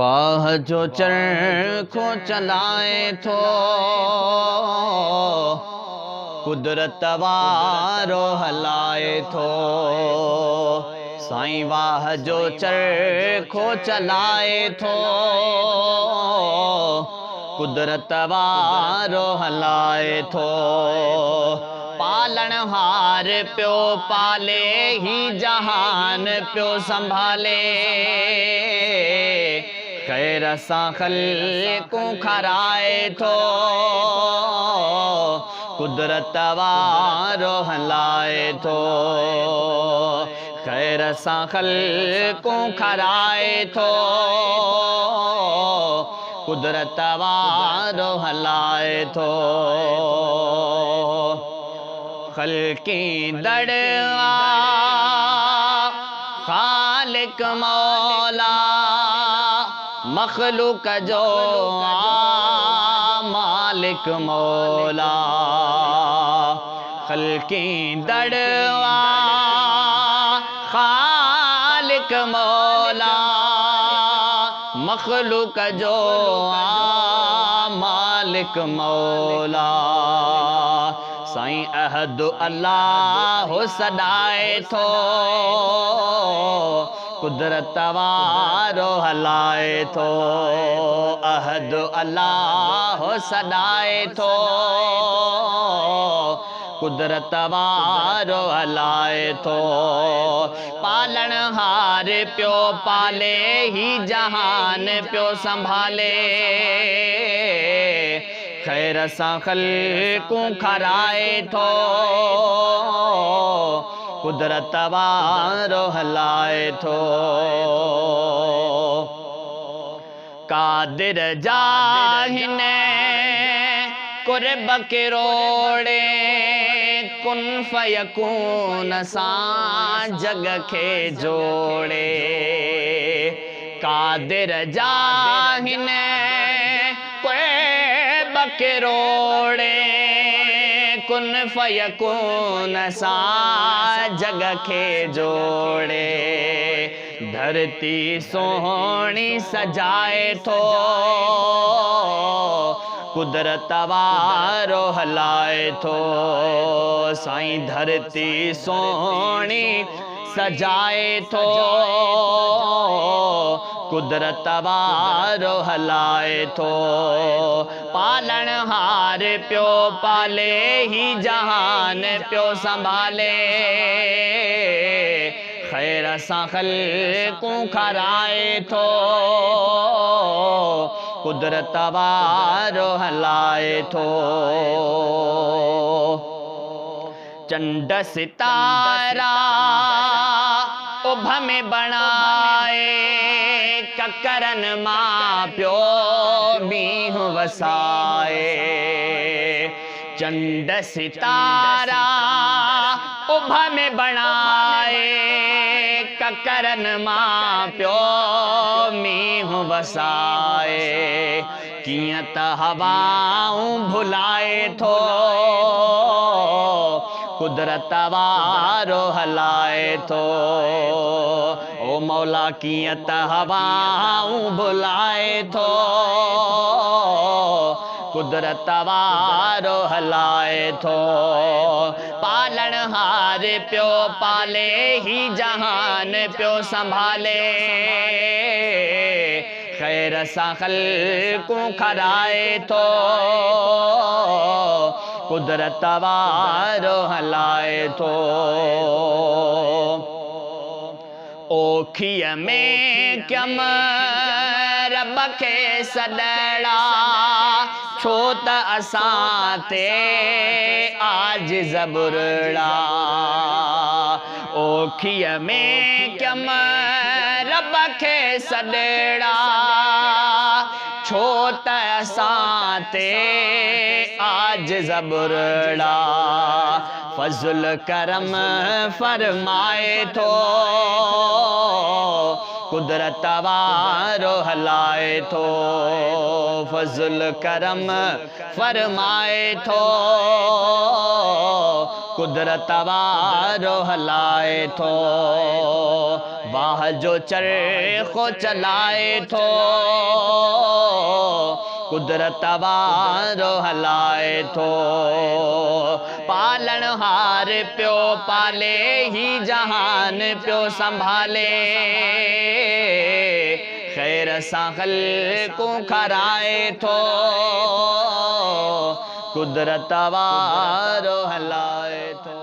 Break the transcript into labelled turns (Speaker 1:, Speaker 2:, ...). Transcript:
Speaker 1: वाह जो चरखो चलाए थो कुदरत वारो हलाए थो। साईं वाह जो चरखो चलाए थो कुदरत वारो हलाए थो। पालन हार प्यो पाले ही जहान प्यो संभाले। खैर सां ख़ल्क़ूं खराए थो कुदरत वारो हलाए थो। खैर सां ख़ल्क़ूं खराए थो कुदरत वारो हलाए थो। ख़ल्क़ी दड़वा ख़ालिक मौला मख़लूक जो मालिक मौला। ख़ल्क़ी दड़वा ख़ालिक मौला मख़लूक जो मालिक मौला। साईं अहद अल्लाह सॾाए थो कुदरत वारो हलाए थो। अहद अल्लाह सॾाए थो कुदरत वारो हलाए थो। पालन हार प्यो पाले ही जहान प्यो संभाले। खैर सां ख़ल्क़ूं खराए थो कुदरत वारो हलाए थो। कादिर जाहिन कुर्ब किरोड़े कुन फयकून सां जग खे जोड़े। कादिर जाहिन कुर्ब किरोड़े कुन फयकून सां जग खे जोड़े। धरती सोहणी सजाए थो कुदरत वारो हलाए थो। साईं धरती सोहणी सजाए थो कुदरत वारो हलाए थो। पालन हार प्यो पाले ही जहान प्यो संभाले। खैर सां ख़ल्क़ूं खराए थो कुदरत वारो हलाए थो। चंड सितारा उभ में बणाए ककरन मां प्यो मींहुं वसाए। चंड सितारा उभ में बणाए ककरन मां प्यो मींहुं वसाए। कीअं त हवाऊं भुलाए थो कुदरत वारो हलाए थो। ओ मौला कीअं त हवाऊं भुलाए थो कुदरत वारो हलाए थो। पालन हार प्यो पाले ही जहान प्यो संभाले। खैर सां ख़ल्क़ूं खराए थो कुदरत वारो हलाए थो। ओखीअ में कम रब खे सॾड़ा छो त असां ते आजिज़ बुरड़ा। ओखीअ में कम रब खे सॾड़ा छो त असां ते आजिज़ बुरड़ा। फज़ल करम फरमाए थो कुदरत वारो हलाए थो, फज़ल करम फरमाए थो, कुदरत वारो हलाए थो, वाह जो चरखो चलाए थो, कुदरत वारो हलाए थो, पालन हार प्यो पाले ही जहान प्यो संभाले, खैर सां ख़ल्क़ू खराए थो, कुदरत वारो हलाए थो।